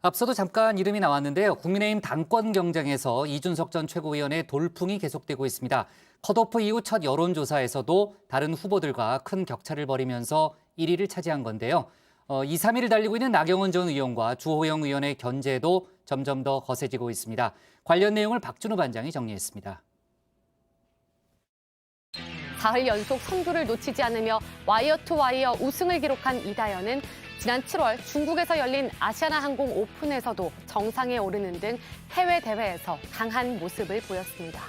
앞서도 잠깐 이름이 나왔는데요. 국민의힘 당권 경쟁에서 이준석 전 최고위원의 돌풍이 계속되고 있습니다. 컷오프 이후 첫 여론조사에서도 다른 후보들과 큰 격차를 벌이면서 1위를 차지한 건데요. 2, 3위를 달리고 있는 나경원 전 의원과 주호영 의원의 견제도 점점 더 거세지고 있습니다. 관련 내용을 박준우 반장이 정리했습니다. 사흘 연속 선두를 놓치지 않으며 와이어 투 와이어 우승을 기록한 이다현은 지난 7월 중국에서 열린 아시아나항공 오픈에서도 정상에 오르는 등 해외 대회에서 강한 모습을 보였습니다.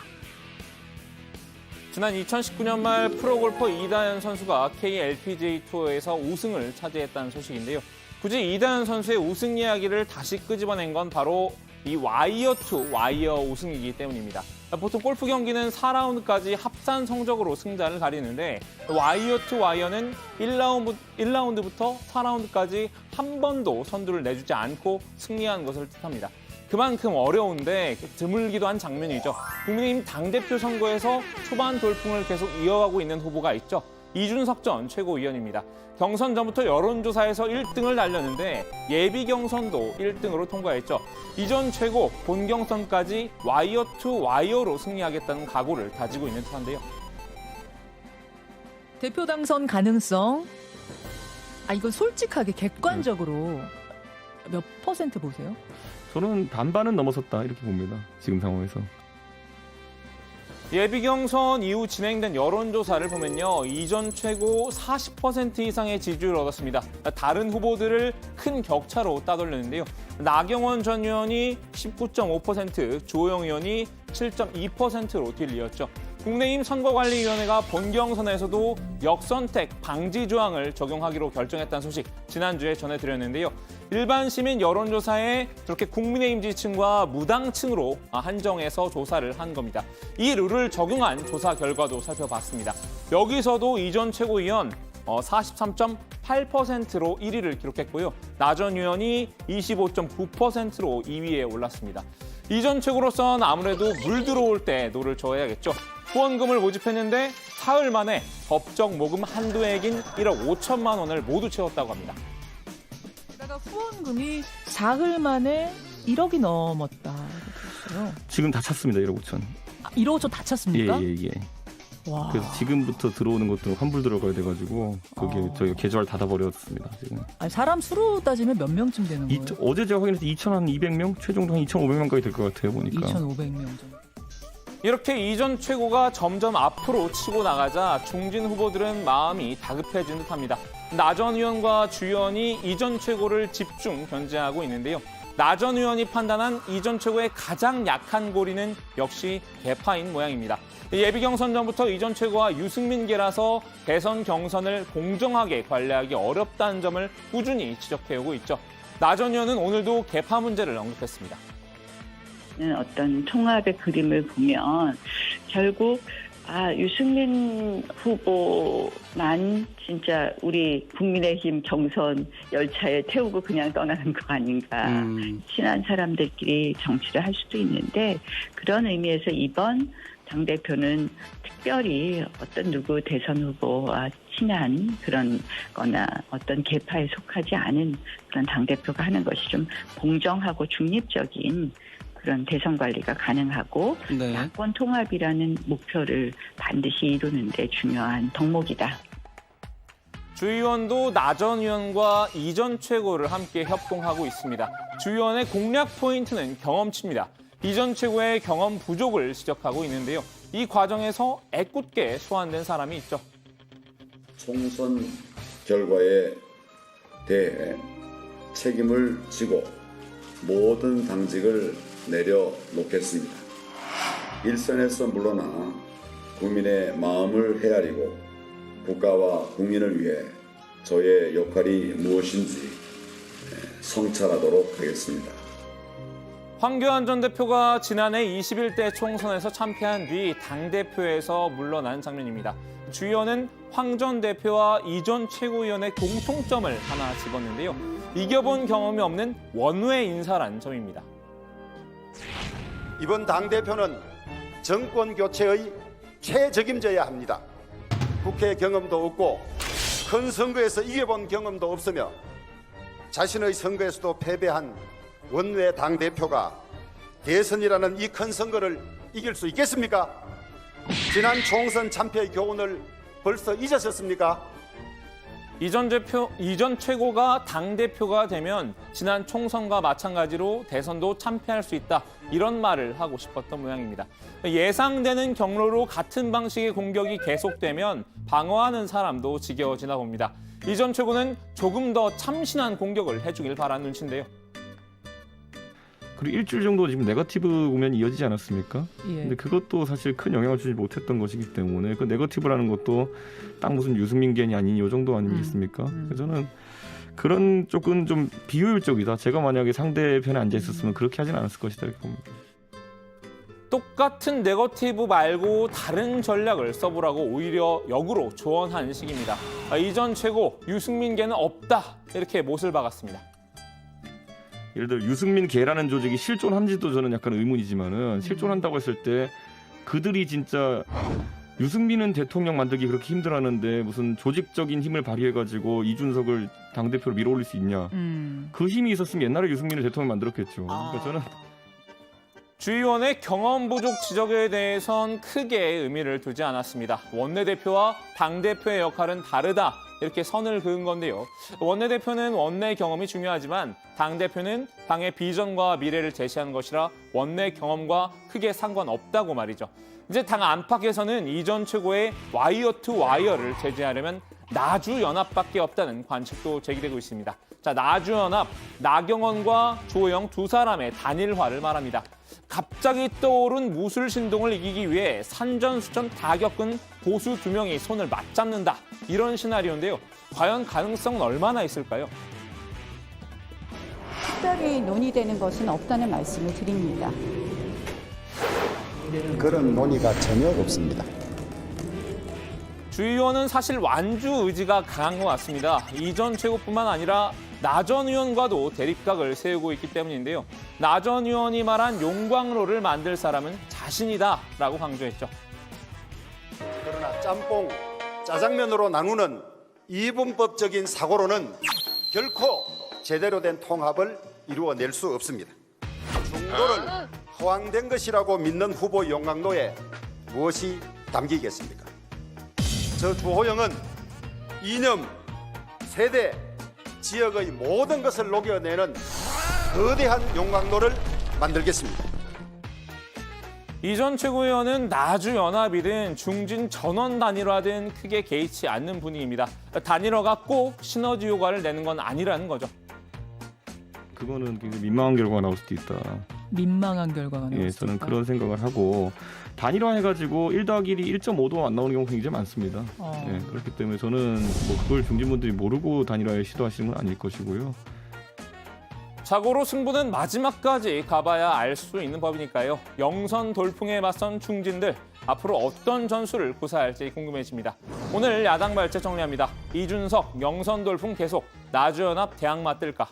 지난 2019년 말 프로골퍼 이다현 선수가 KLPGA 투어에서 우승을 차지했다는 소식인데요. 굳이 이다현 선수의 우승 이야기를 다시 끄집어낸 건 바로 이 와이어 투 와이어 우승이기 때문입니다. 보통 골프 경기는 4라운드까지 합산 성적으로 승자를 가리는데 와이어 투 와이어는 1라운드부터 4라운드까지 한 번도 선두를 내주지 않고 승리한 것을 뜻합니다. 그만큼 어려운데 드물기도 한 장면이죠. 국민의힘 당대표 선거에서 초반 돌풍을 계속 이어가고 있는 후보가 있죠. 이준석 전 최고위원입니다. 경선 전부터 여론조사에서 1등을 달렸는데 예비 경선도 1등으로 통과했죠. 이 전 최고 본 경선까지 와이어 투 와이어로 승리하겠다는 각오를 다지고 있는 듯한데요. 대표 당선 가능성. 이건 솔직하게 객관적으로 몇 퍼센트 보세요? 저는 반반은 넘어섰다 이렇게 봅니다. 지금 상황에서. 예비 경선 이후 진행된 여론조사를 보면요. 이 전 최고 40% 이상의 지지율을 얻었습니다. 다른 후보들을 큰 격차로 따돌렸는데요. 나경원 전 의원이 19.5%, 주호영 의원이 7.2%로 뒤이었죠. 국민의힘 선거관리위원회가 본 경선에서도 역선택 방지 조항을 적용하기로 결정했다는 소식 지난주에 전해드렸는데요. 일반 시민 여론조사에 저렇게 국민의힘 지지층과 무당층으로 한정해서 조사를 한 겁니다. 이 룰을 적용한 조사 결과도 살펴봤습니다. 여기서도 이 전 최고위원 43.8%로 1위를 기록했고요. 나 전 의원이 25.9%로 2위에 올랐습니다. 이 전 최고로선 아무래도 물 들어올 때 노를 저어야겠죠. 후원금을 모집했는데 사흘 만에 법정 모금 한도 액인 1억 5천만 원을 모두 채웠다고 합니다. 게다가 후원금이 사흘 만에 1억이 넘었다. 그랬어요. 지금 다 찼습니다. 1억 5천. 1억 5천 다 찼습니까? 예. 와. 그래서 지금부터 들어오는 것도 환불 들어가야 돼가지고 그게 저희가 계좌를 닫아버렸습니다. 지금. 사람 수로 따지면 몇 명쯤 되는 거예요? 어제 제가 확인해서 2,200명, 최종도 한 2,500명까지 될 것 같아요 보니까. 2,500명 정도. 이렇게 이 전 최고가 점점 앞으로 치고 나가자 중진 후보들은 마음이 다급해진 듯합니다. 나 전 의원과 주 의원이 이 전 최고를 집중 견제하고 있는데요. 나 전 의원이 판단한 이 전 최고의 가장 약한 고리는 역시 개파인 모양입니다. 예비 경선 전부터 이 전 최고와 유승민계라서 대선 경선을 공정하게 관리하기 어렵다는 점을 꾸준히 지적해오고 있죠. 나 전 의원은 오늘도 개파 문제를 언급했습니다. 어떤 통합의 그림을 보면 결국 유승민 후보만 진짜 우리 국민의힘 경선 열차에 태우고 그냥 떠나는 거 아닌가. 친한 사람들끼리 정치를 할 수도 있는데 그런 의미에서 이번 당대표는 특별히 어떤 누구 대선 후보와 친한 그런 거나 어떤 계파에 속하지 않은 그런 당대표가 하는 것이 좀 공정하고 중립적인 그런 대선 관리가 가능하고 야권 통합이라는 목표를 반드시 이루는 데 중요한 덕목이다. 주 의원도 나 전 의원과 이 전 최고를 함께 협동하고 있습니다. 주 의원의 공략 포인트는 경험치입니다. 이 전 최고의 경험 부족을 지적하고 있는데요. 이 과정에서 애꿎게 소환된 사람이 있죠. 총선 결과에 대해 책임을 지고 모든 당직을 내려놓겠습니다. 일선에서 물러나 국민의 마음을 헤아리고 국가와 국민을 위해 저의 역할이 무엇인지 성찰하도록 하겠습니다. 황교안 전 대표가 지난해 21대 총선에서 참패한 뒤 당대표에서 물러난 장면입니다. 주 의원은 황 전 대표와 이 전 최고위원의 공통점을 하나 집었는데요. 이겨본 경험이 없는 원외 인사란 점입니다. 이번 당대표는 정권 교체의 최적임져야 합니다. 국회 경험도 없고 큰 선거에서 이겨본 경험도 없으며 자신의 선거에서도 패배한 원외 당대표가 대선이라는 이 큰 선거를 이길 수 있겠습니까? 지난 총선 참패의 교훈을 벌써 잊으셨습니까? 이전 최고가 당대표가 되면 지난 총선과 마찬가지로 대선도 참패할 수 있다. 이런 말을 하고 싶었던 모양입니다. 예상되는 경로로 같은 방식의 공격이 계속되면 방어하는 사람도 지겨워지나 봅니다. 이전 최고는 조금 더 참신한 공격을 해주길 바라는 눈치인데요. 그리고 일주일 정도 지금 네거티브 공연이 이어지지 않았습니까? 예. 근데 그것도 사실 큰 영향을 주지 못했던 것이기 때문에 그 네거티브라는 것도 딱 무슨 유승민 겐이 아닌 이 정도 아니겠습니까? 그래서 저는 그런 쪽은 좀 비효율적이다. 제가 만약에 상대편에 앉아 있었으면 그렇게 하진 않았을 것이다 이렇게 봅니다. 똑같은 네거티브 말고 다른 전략을 써보라고 오히려 역으로 조언한 식입니다. 이전 최고, 유승민 겐은 없다. 이렇게 못을 박았습니다. 예를 들어 유승민 개라는 조직이 실존한지도 저는 약간 의문이지만은 실존한다고 했을 때 그들이 진짜 유승민은 대통령 만들기 그렇게 힘들어하는데 무슨 조직적인 힘을 발휘해가지고 이준석을 당대표로 밀어올릴 수 있냐. 그 힘이 있었으면 옛날에 유승민을 대통령 만들었겠죠. 그러니까 저는 주의원의 경험 부족 지적에 대해선 크게 의미를 두지 않았습니다. 원내대표와 당대표의 역할은 다르다. 이렇게 선을 그은 건데요. 원내대표는 원내 경험이 중요하지만 당대표는 당의 비전과 미래를 제시하는 것이라 원내 경험과 크게 상관없다고 말이죠. 이제 당 안팎에서는 이전 최고의 와이어 투 와이어를 제재하려면 나주연합밖에 없다는 관측도 제기되고 있습니다. 자, 나주연합, 나경원과 조영 두 사람의 단일화를 말합니다. 갑자기 떠오른 무술 신동을 이기기 위해 산전수전 다 겪은 고수 두 명이 손을 맞잡는다. 이런 시나리오인데요. 과연 가능성은 얼마나 있을까요? 특별히 논의되는 것은 없다는 말씀을 드립니다. 그런 논의가 전혀 없습니다. 주 의원은 사실 완주 의지가 강한 것 같습니다. 이전 최고뿐만 아니라 나 전 의원과도 대립각을 세우고 있기 때문인데요. 나 전 의원이 말한 용광로를 만들 사람은 자신이다라고 강조했죠. 그러나 짬뽕, 짜장면으로 나누는 이분법적인 사고로는 결코 제대로 된 통합을 이루어낼 수 없습니다. 중도를 허황된 것이라고 믿는 후보 용광로에 무엇이 담기겠습니까? 저 주호영은 이념, 세대, 지역의 모든 것을 녹여내는 거대한 용광로를 만들겠습니다. 이전 최고위원은 나주연합이든 중진 전원 단일화든 크게 개의치 않는 분위기입니다. 단일화가 꼭 시너지 효과를 내는 건 아니라는 거죠. 그거는 굉장히 민망한 결과가 나올 수도 있다. 민망한 결과가 나올 예, 수도 저는 있다. 그런 생각을 하고 단일화해가지고 1+1이 1.5도 안 나오는 경우가 굉장히 많습니다. 예, 그렇기 때문에 저는 뭐 그걸 중진분들이 모르고 단일화에 시도하시는 건 아닐 것이고요. 자고로 승부는 마지막까지 가봐야 알 수 있는 법이니까요. 영선 돌풍에 맞선 중진들, 앞으로 어떤 전술을 구사할지 궁금해집니다. 오늘 야당 발제 정리합니다. 이준석, 영선 돌풍 계속, 나주연합 대항 맞들까?